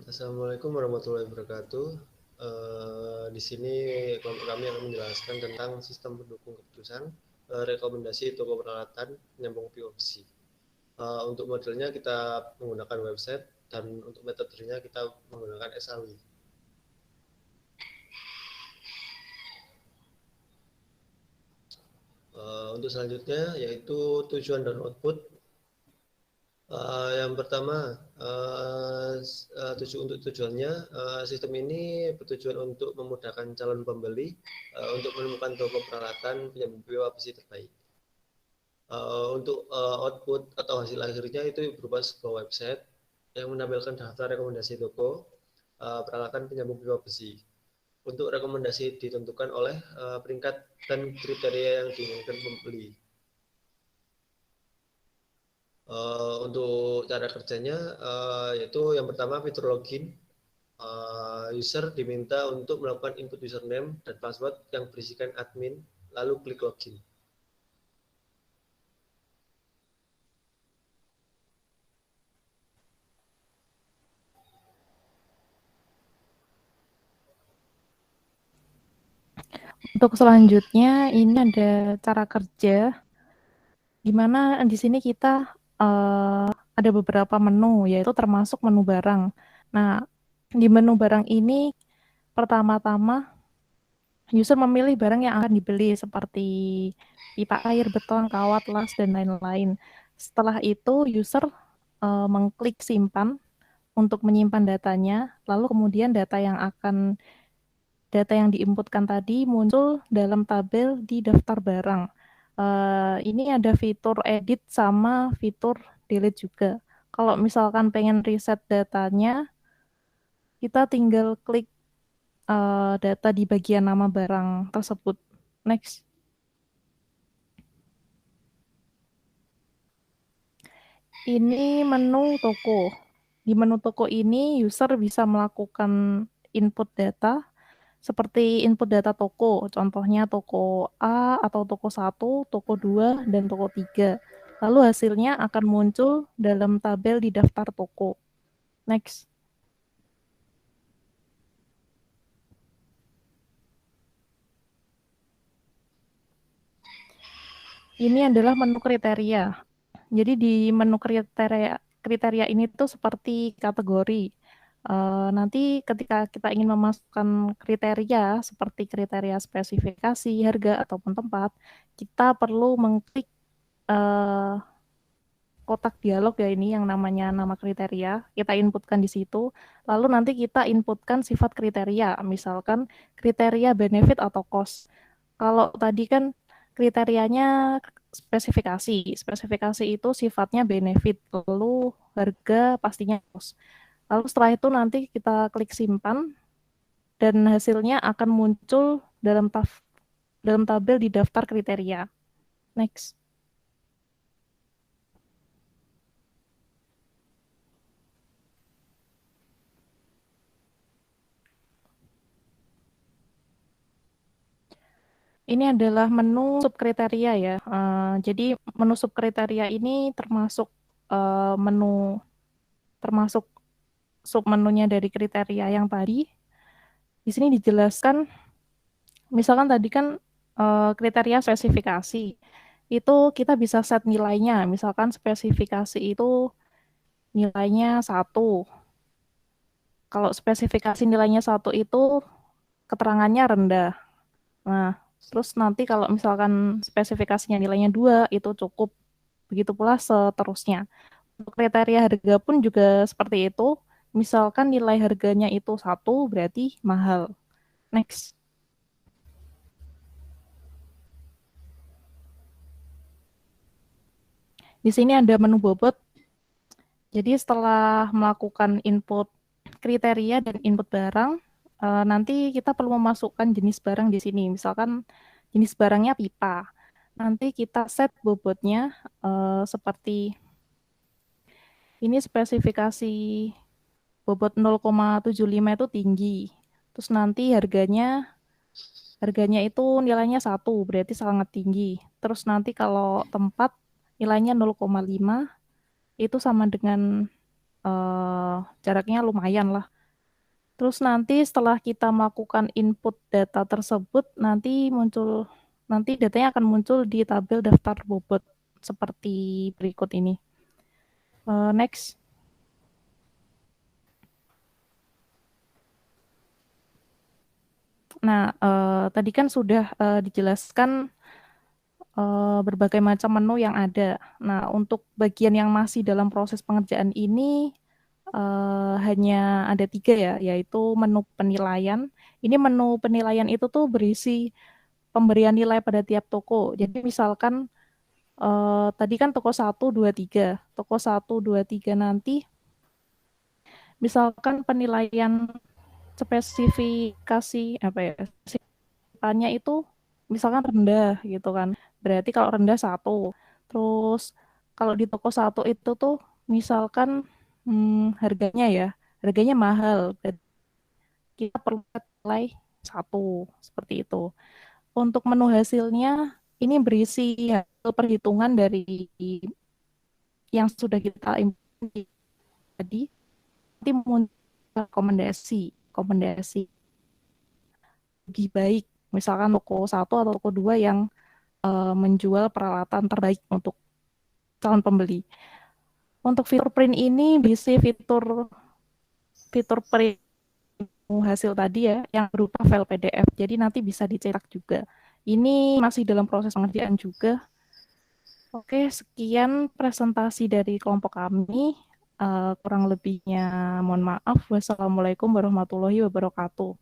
Assalamualaikum warahmatullahi wabarakatuh. Di sini kami akan menjelaskan tentang sistem pendukung keputusan, rekomendasi toko peralatan, penyambung POC. Untuk modelnya kita menggunakan website dan untuk metodenya kita menggunakan SAWI. Untuk selanjutnya yaitu tujuan dan output. Yang pertama, untuk tujuannya, sistem ini bertujuan untuk memudahkan calon pembeli untuk menemukan toko peralatan penyambung POC terbaik. Untuk output atau hasil akhirnya itu berupa sebuah website yang menampilkan daftar rekomendasi toko peralatan penyambung pipa besi. Untuk rekomendasi ditentukan oleh peringkat dan kriteria yang diinginkan pembeli. Untuk cara kerjanya yaitu yang pertama fitur login. User diminta untuk melakukan input username dan password yang berisikan admin, lalu klik login. Untuk selanjutnya ini ada cara kerja di mana di sini kita ada beberapa menu, yaitu termasuk menu barang. Nah, di menu barang ini pertama-tama user memilih barang yang akan dibeli seperti pipa air, beton, kawat, las, dan lain-lain. Setelah itu user mengklik simpan untuk menyimpan datanya, lalu kemudian data yang diinputkan tadi muncul dalam tabel di daftar barang. Ini ada fitur edit sama fitur delete juga. Kalau misalkan pengen reset datanya, kita tinggal klik data di bagian nama barang tersebut. Next. Ini menu toko. Di menu toko ini user bisa melakukan input data seperti input data toko, contohnya toko A atau toko 1, toko 2, dan toko 3. Lalu hasilnya akan muncul dalam tabel di daftar toko. Next. Ini adalah menu kriteria. Jadi di menu kriteria ini tuh seperti kategori. Nanti ketika kita ingin memasukkan kriteria seperti kriteria spesifikasi, harga, ataupun tempat, kita perlu mengklik kotak dialog ya ini yang namanya nama kriteria, kita inputkan di situ, lalu nanti kita inputkan sifat kriteria, misalkan kriteria benefit atau cost. Kalau tadi kan kriterianya spesifikasi itu sifatnya benefit, lalu harga pastinya cost. Lalu setelah itu nanti kita klik simpan, dan hasilnya akan muncul dalam tabel di daftar kriteria. Next. Ini adalah menu subkriteria ya. Jadi menu subkriteria ini termasuk submenunya dari kriteria yang tadi. Di sini dijelaskan, misalkan tadi kan kriteria spesifikasi. Itu kita bisa set nilainya. Misalkan spesifikasi itu nilainya 1. Kalau spesifikasi nilainya 1 itu keterangannya rendah. Nah, terus nanti kalau misalkan spesifikasinya nilainya 2, itu cukup. Begitu pula seterusnya. Untuk kriteria harga pun juga seperti itu. Misalkan nilai harganya itu 1, berarti mahal. Next. Di sini ada menu bobot. Jadi setelah melakukan input kriteria dan input barang, nanti kita perlu memasukkan jenis barang di sini. Misalkan jenis barangnya pipa. Nanti kita set bobotnya seperti ini, spesifikasi bobot 0,75 itu tinggi. Terus nanti harganya itu nilainya 1, berarti sangat tinggi. Terus nanti kalau tempat nilainya 0,5 itu sama dengan jaraknya lumayan lah. Terus nanti setelah kita melakukan input data tersebut, nanti datanya akan muncul di tabel daftar bobot seperti berikut ini. Next. Nah, tadi kan sudah dijelaskan berbagai macam menu yang ada. Nah, untuk bagian yang masih dalam proses pengerjaan ini hanya ada 3 ya, yaitu menu penilaian. Ini menu penilaian itu tuh berisi pemberian nilai pada tiap toko. Jadi misalkan tadi kan toko 1, 2, 3. Toko 1, 2, 3 nanti misalkan penilaian spesifikasi apa ya? Spesifikasinya itu misalkan rendah gitu kan. Berarti kalau rendah 1. Terus kalau di toko 1 itu tuh misalkan harganya mahal. Berarti kita perlu nilai 1 seperti itu. Untuk menu hasilnya ini berisi hasil perhitungan dari yang sudah kita input tadi, nanti muncul rekomendasi lebih baik. Misalkan toko 1 atau toko 2 yang menjual peralatan terbaik untuk calon pembeli. Untuk fitur print ini bisa fitur print hasil tadi ya, yang berupa file PDF. Jadi nanti bisa dicetak juga. Ini masih dalam proses pengerjaan juga. Oke, sekian presentasi dari kelompok kami. Kurang lebihnya mohon maaf. Wassalamualaikum warahmatullahi wabarakatuh.